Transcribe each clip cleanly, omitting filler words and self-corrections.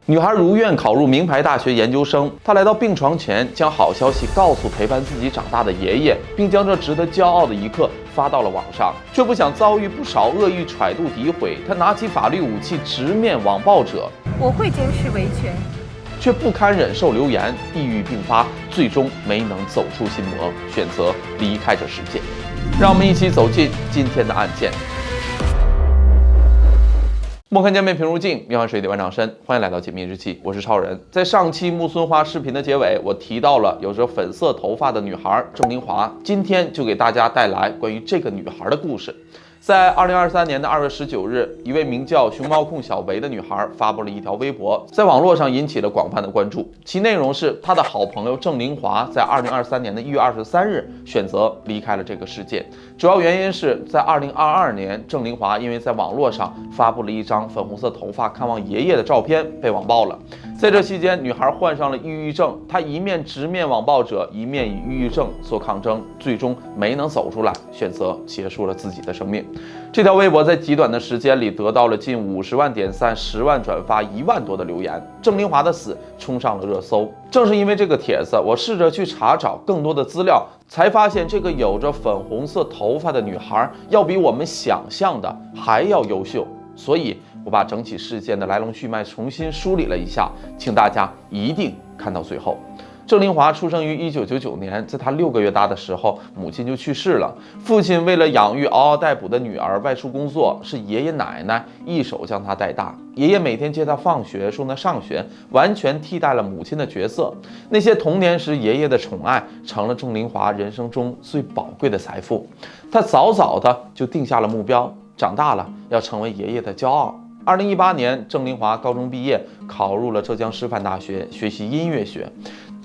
女孩如愿考入名牌大学研究生，她来到病床前，将好消息告诉陪伴自己长大的爷爷，并将这值得骄傲的一刻发到了网上，却不想遭遇不少恶意揣度诋毁。她拿起法律武器直面网暴者，我会坚持维权，却不堪忍受流言，抑郁并发，最终没能走出心魔，选择离开这世界。让我们一起走进今天的案件。莫看江面平如镜，面换水底万丈深。欢迎来到解密日记，我是超人。在上期木村花视频的结尾，我提到了有着粉色头发的女孩郑玲华，今天就给大家带来关于这个女孩的故事。在2023年的2月19日，一位名叫熊猫控小维的女孩发布了一条微博，在网络上引起了广泛的关注。其内容是她的好朋友郑玲华在2023年的1月23日选择离开了这个世界。主要原因是在2022年，郑玲华因为在网络上发布了一张粉红色头发看望爷爷的照片，被网暴了。在这期间，女孩患上了抑郁症，她一面直面网暴者，一面与抑郁症做抗争，最终没能走出来，选择结束了自己的生命。这条微博在极短的时间里得到了近50万点赞、10万转发、1万多的留言，郑玲华的死冲上了热搜。正是因为这个帖子，我试着去查找更多的资料，才发现这个有着粉红色头发的女孩要比我们想象的还要优秀。所以我把整起事件的来龙去脉重新梳理了一下，请大家一定看到最后。郑玲华出生于1999年，在她6个月大的时候，母亲就去世了。父亲为了养育嗷嗷待哺的女儿外出工作，是爷爷奶奶一手将她带大。爷爷每天接她放学，送她上学，完全替代了母亲的角色。那些童年时爷爷的宠爱，成了郑玲华人生中最宝贵的财富。她早早的就定下了目标，长大了要成为爷爷的骄傲。2018年，郑玲华高中毕业，考入了浙江师范大学，学习音乐学。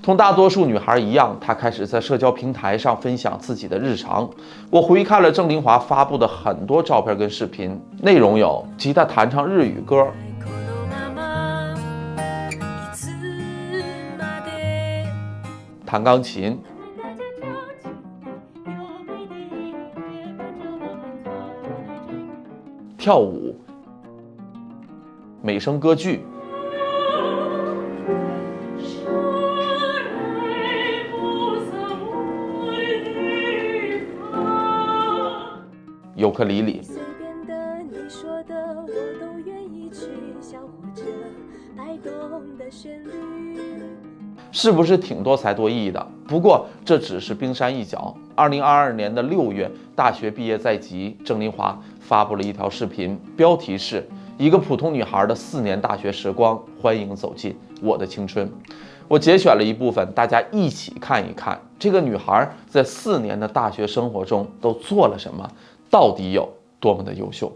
同大多数女孩一样，她开始在社交平台上分享自己的日常。我回看了郑玲华发布的很多照片跟视频，内容有吉他弹唱日语歌，弹钢琴，跳舞，美声歌剧，尤克里里。随便的你说的我都愿意去小火车摆动的旋律，是不是挺多才多艺的？不过这只是冰山一角。2022年的6月，大学毕业在即，郑玲华发布了一条视频，标题是一个普通女孩的4年大学时光，欢迎走进我的青春。我节选了一部分，大家一起看一看这个女孩在4年的大学生活中都做了什么，到底有多么的优秀。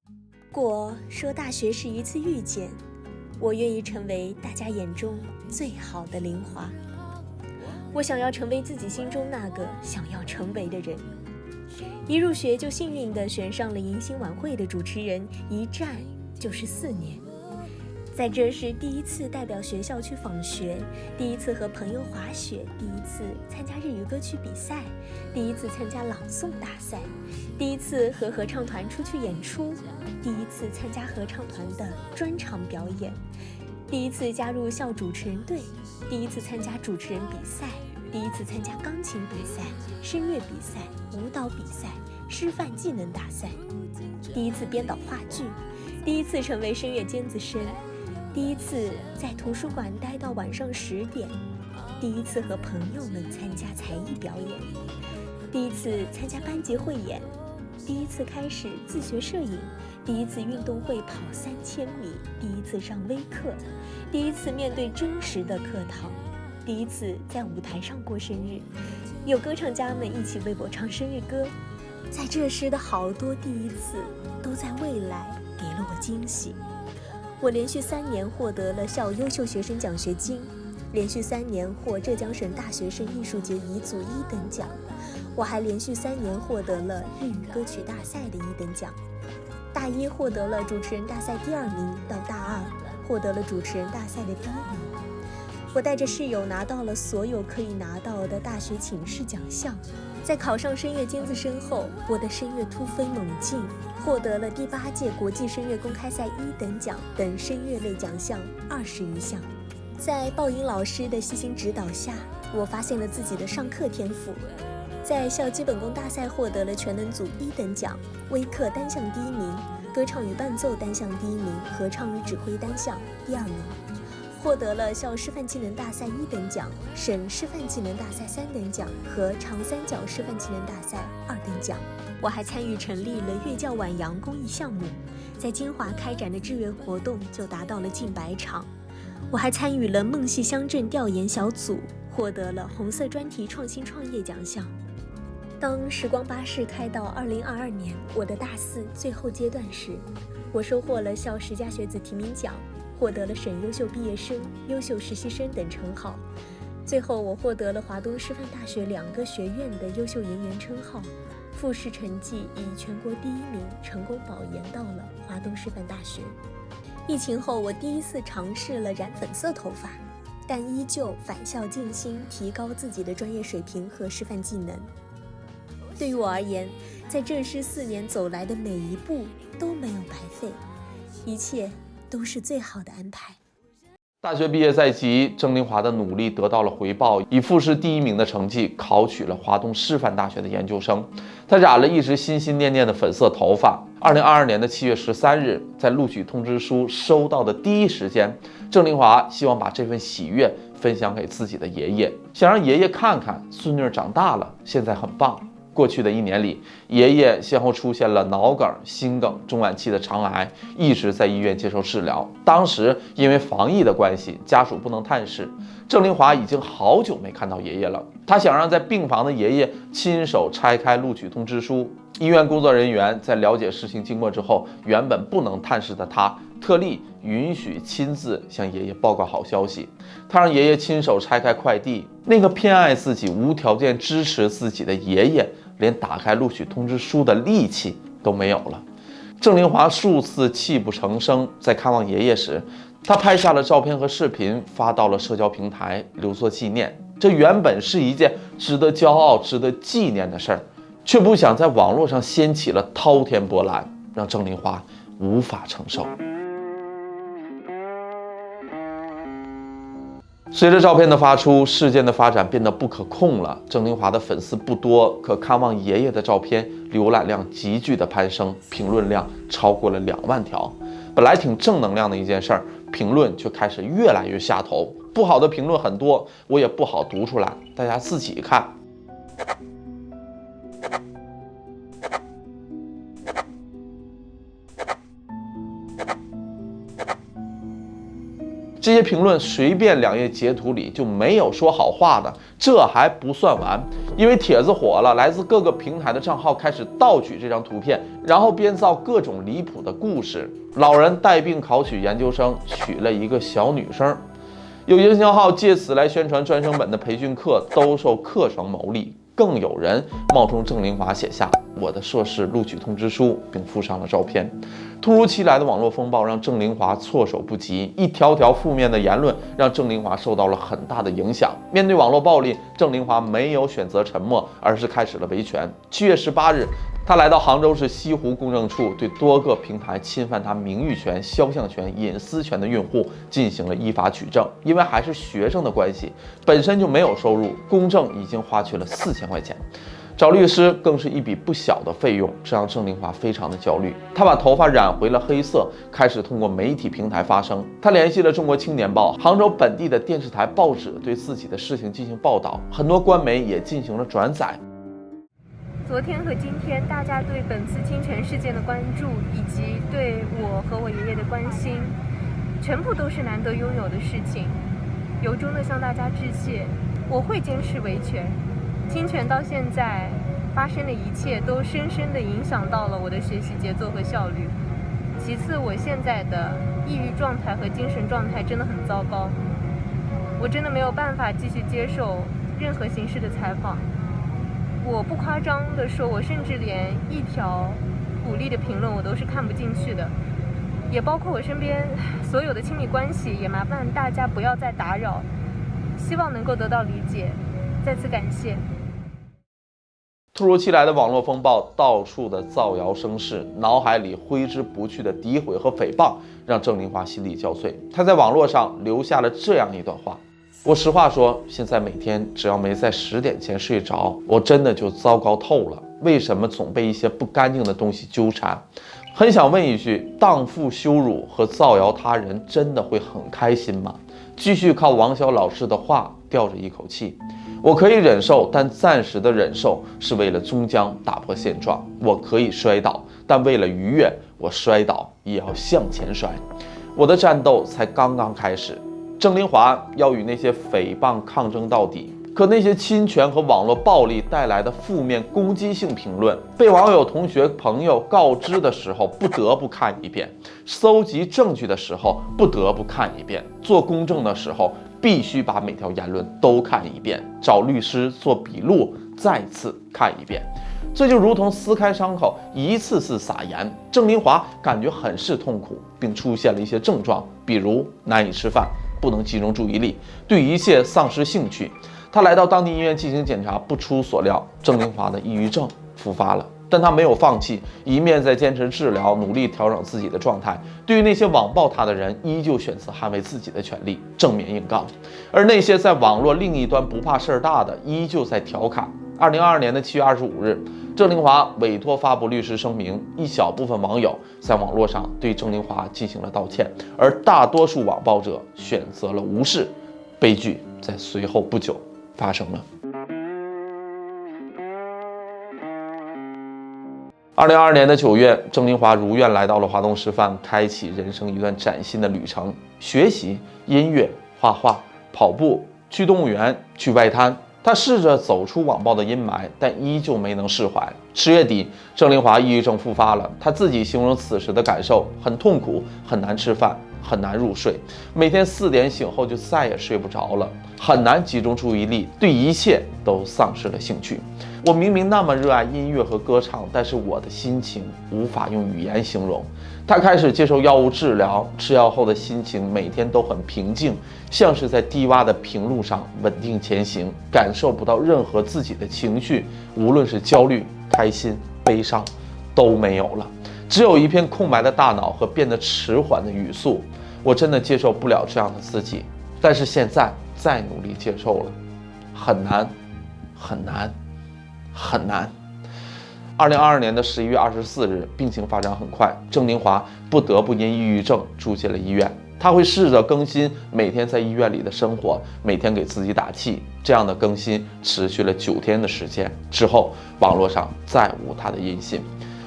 如果说大学是一次遇见，我愿意成为大家眼中最好的玲华。我想要成为自己心中那个想要成为的人。一入学就幸运地选上了迎新晚会的主持人，一站就是4年。在这是第一次代表学校去访学，第一次和朋友滑雪，第一次参加日语歌曲比赛，第一次参加朗诵大赛，第一次和合唱团出去演出，第一次参加合唱团的专场表演，第一次加入校主持人队，第一次参加主持人比赛，第一次参加钢琴比赛、声乐比赛、舞蹈比赛、师范技能大赛，第一次编导话剧，第一次成为声乐尖子生，第一次在图书馆待到晚上10点，第一次和朋友们参加才艺表演，第一次参加班级汇演，第一次开始自学摄影，第一次运动会跑3000米，第一次上微课，第一次面对真实的课堂，第一次在舞台上过生日，有歌唱家们一起为我唱生日歌。在这时的好多第一次，都在未来给了我惊喜。我连续3年获得了校优秀学生奖学金，连续3年获浙江省大学生艺术节乙组1等奖，我还连续3年获得了日语歌曲大赛的1等奖。大1获得了主持人大赛第2名，到大2获得了主持人大赛的第1名。我带着室友拿到了所有可以拿到的大学寝室奖项，在考上声乐尖子生后，我的声乐突飞猛进，获得了第8届国际声乐公开赛1等奖等声乐类奖项20余项。在鲍云老师的细心指导下，我发现了自己的上课天赋，在校基本功大赛获得了全能组1等奖、微课单项第1名、歌唱与伴奏单项第1名、合唱与指挥单项第2名，获得了校示范技能大赛1等奖、省示范技能大赛3等奖和长三角示范技能大赛2等奖。我还参与成立了乐教晚阳公益项目，在金华开展的志愿活动就达到了近100场。我还参与了梦系乡镇调研小组，获得了红色专题创新创业奖项。当时光巴士开到2022年我的大4最后阶段时，我收获了校10佳学子提名奖，获得了省优秀毕业生、优秀实习生等称号。最后我获得了华东师范大学2个学院的优秀研员称号，复试成绩以全国第1名成功保研到了华东师范大学。疫情后，我第一次尝试了染粉色头发，但依旧返校静心，提高自己的专业水平和示范技能。对于我而言，在正师4年走来的每一步都没有白费，一切都是最好的安排。大学毕业在即，郑凌华的努力得到了回报，以复试第1名的成绩考取了华东师范大学的研究生。他染了一直心心念念的粉色头发。2022年的7月13日，在录取通知书收到的第一时间，郑凌华希望把这份喜悦分享给自己的爷爷，想让爷爷看看孙女长大了，现在很棒。过去的1年里，爷爷先后出现了脑梗、心梗、中晚期的肠癌，一直在医院接受治疗。当时因为防疫的关系，家属不能探视，郑凌华已经好久没看到爷爷了。他想让在病房的爷爷亲手拆开录取通知书。医院工作人员在了解事情经过之后，原本不能探视的他，特例允许亲自向爷爷报告好消息。他让爷爷亲手拆开快递，那个偏爱自己、无条件支持自己的爷爷，连打开录取通知书的力气都没有了。郑凌华数次泣不成声，在看望爷爷时，他拍下了照片和视频，发到了社交平台留作纪念。这原本是一件值得骄傲、值得纪念的事儿，却不想在网络上掀起了滔天波澜，让郑凌华无法承受。随着照片的发出，事件的发展变得不可控了。郑凌华的粉丝不多，可看望爷爷的照片浏览量急剧的攀升，评论量超过了2万条。本来挺正能量的一件事儿，评论却开始越来越下头，不好的评论很多，我也不好读出来，大家自己看。这些评论随便2页截图里就没有说好话的，这还不算完，因为帖子火了，来自各个平台的账号开始盗取这张图片，然后编造各种离谱的故事。老人带病考取研究生，娶了一个小女生。有营销号借此来宣传专升本的培训课兜售课程牟利，更有人冒充郑凌华写下我的硕士录取通知书，并附上了照片。突如其来的网络风暴让郑凌华措手不及，一条条负面的言论让郑凌华受到了很大的影响。面对网络暴力，郑凌华没有选择沉默，而是开始了维权。7月18日，他来到杭州市西湖公证处，对多个平台侵犯他名誉权、肖像权、隐私权的用户进行了依法举证。因为还是学生的关系，本身就没有收入，公证已经花去了4000块钱。找律师更是一笔不小的费用，这让郑凌华非常的焦虑。他把头发染回了黑色，开始通过媒体平台发声。他联系了中国青年报、杭州本地的电视台、报纸，对自己的事情进行报道，很多官媒也进行了转载。昨天和今天，大家对本次侵权事件的关注，以及对我和我爷爷的关心，全部都是难得拥有的事情。由衷的向大家致谢，我会坚持维权。侵权到现在发生的一切都深深地影响到了我的学习节奏和效率。其次，我现在的抑郁状态和精神状态真的很糟糕，我真的没有办法继续接受任何形式的采访。我不夸张地说，我甚至连一条鼓励的评论我都是看不进去的，也包括我身边所有的亲密关系，也麻烦大家不要再打扰，希望能够得到理解。再次感谢。突如其来的网络风暴，到处的造谣生事，脑海里挥之不去的诋毁和诽谤，让郑林华心力交瘁。他在网络上留下了这样一段话：我实话说，现在每天只要没在10点前睡着，我真的就糟糕透了。为什么总被一些不干净的东西纠缠？很想问一句，荡妇羞辱和造谣他人，真的会很开心吗？继续靠王小老师的话吊着一口气。我可以忍受，但暂时的忍受是为了终将打破现状。我可以摔倒，但为了愉悦，我摔倒也要向前摔。我的战斗才刚刚开始。郑林华要与那些诽谤抗争到底。可那些侵权和网络暴力带来的负面攻击性评论，被网友、同学、朋友告知的时候，不得不看一遍；搜集证据的时候，不得不看一遍；做公证的时候，必须把每条言论都看一遍；找律师做笔录，再次看一遍。这就如同撕开伤口，一次次撒盐。郑林华感觉很是痛苦，并出现了一些症状，比如难以吃饭、不能集中注意力、对一切丧失兴趣。他来到当地医院进行检查，不出所料，郑林华的抑郁症复发了。但他没有放弃，一面在坚持治疗，努力调整自己的状态。对于那些网暴他的人，依旧选择捍卫自己的权利，正面硬刚；而那些在网络另一端不怕事儿大的，依旧在调侃。2022年的7月25日，郑林华委托发布律师声明，一小部分网友在网络上对郑林华进行了道歉，而大多数网暴者选择了无视。悲剧在随后不久发生了。2022年的9月，郑林华如愿来到了华东师范，开启人生一段崭新的旅程。学习、音乐、画画、跑步、去动物园、去外滩，他试着走出网暴的阴霾，但依旧没能释怀。10月底，郑林华抑郁症复发了。他自己形容此时的感受很痛苦，很难吃饭，很难入睡，每天4点醒后就再也睡不着了，很难集中注意力，对一切都丧失了兴趣。我明明那么热爱音乐和歌唱，但是我的心情无法用语言形容。他开始接受药物治疗，吃药后的心情每天都很平静，像是在低洼的平路上稳定前行，感受不到任何自己的情绪，无论是焦虑、开心、悲伤，都没有了。只有一片空白的大脑和变得迟缓的语速。我真的接受不了这样的自己，但是现在再努力接受了，很难，很难，很难。2022年的11月24日，病情发展很快，郑林华不得不因抑郁症住进了医院。他会试着更新每天在医院里的生活，每天给自己打气。这样的更新持续了9天的时间，之后网络上再无他的音信。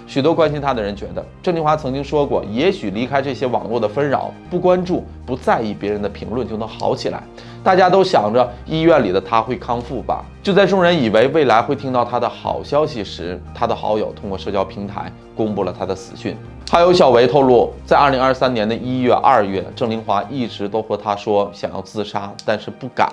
许多关心他的人觉得，郑林华曾经说过，也许离开这些网络的纷扰，不关注、不在意别人的评论就能好起来。大家都想着医院里的他会康复吧。就在众人以为未来会听到他的好消息时，他的好友通过社交平台公布了他的死讯。好友小维透露，在2023年的1月、2月，郑林华一直都和他说想要自杀，但是不敢。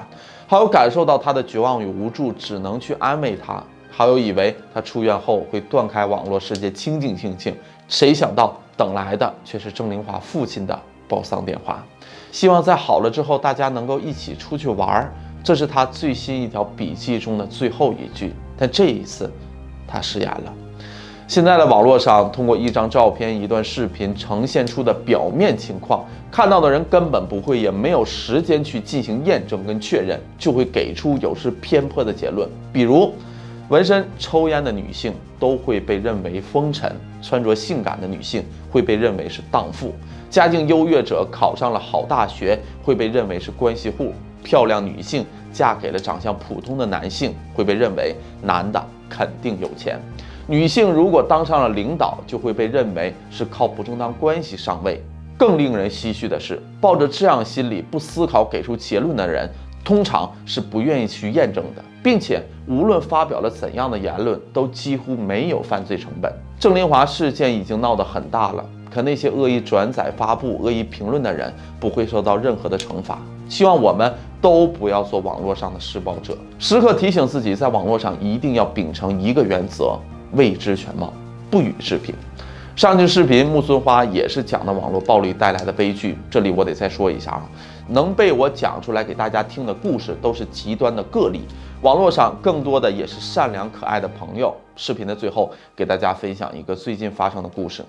好友感受到他的绝望与无助，只能去安慰他。好友以为他出院后会断开网络世界，清静清静，谁想到等来的却是郑林华父亲的报丧电话，希望在好了之后大家能够一起出去玩。这是他最新一条笔记中的最后一句，但这一次他食言了。现在的网络上，通过一张照片、一段视频呈现出的表面情况，看到的人根本不会，也没有时间去进行验证跟确认，就会给出有失偏颇的结论。比如纹身、抽烟的女性都会被认为风尘，穿着性感的女性会被认为是荡妇，家境优越者考上了好大学会被认为是关系户，漂亮女性嫁给了长相普通的男性会被认为男的肯定有钱，女性如果当上了领导就会被认为是靠不正当关系上位。更令人唏嘘的是，抱着这样心理不思考给出结论的人，通常是不愿意去验证的，并且无论发表了怎样的言论，都几乎没有犯罪成本。郑林华事件已经闹得很大了，可那些恶意转载、发布、恶意评论的人不会受到任何的惩罚。希望我们都不要做网络上的施暴者，时刻提醒自己，在网络上一定要秉承一个原则：未知全貌，不予置评。上期视频木村花也是讲的网络暴力带来的悲剧，这里我得再说一下啊，能被我讲出来给大家听的故事都是极端的个例，网络上更多的也是善良可爱的朋友。视频的最后，给大家分享一个最近发生的故事。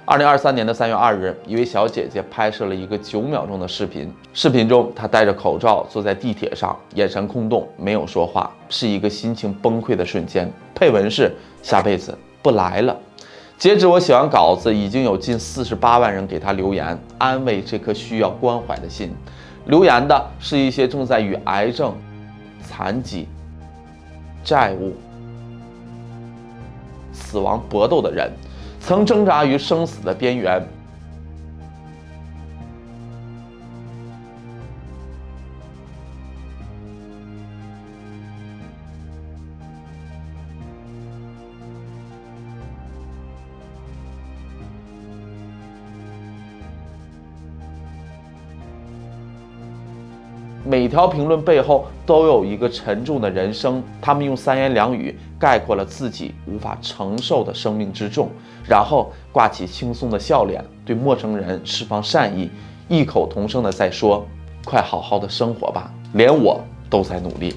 2023年3月2日，一位小姐姐拍摄了一个9秒钟的视频。视频中，她戴着口罩坐在地铁上，眼神空洞，没有说话，是一个心情崩溃的瞬间。配文是：下辈子不来了。截止我写完稿子，已经有近48万人给她留言，安慰这颗需要关怀的心。留言的是一些正在与癌症、残疾、债务、死亡搏斗的人，曾挣扎于生死的边缘。每条评论背后都有一个沉重的人生，他们用3言2语概括了自己无法承受的生命之重，然后挂起轻松的笑脸，对陌生人释放善意，异口同声的在说：快好好的生活吧，连我都在努力。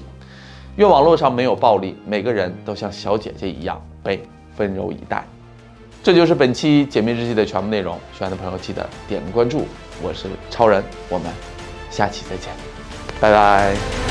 愿网络上没有暴力，每个人都像小姐姐一样被温柔以待。这就是本期解密日记的全部内容，喜欢的朋友记得点个关注。我是超人，我们下期再见，拜拜。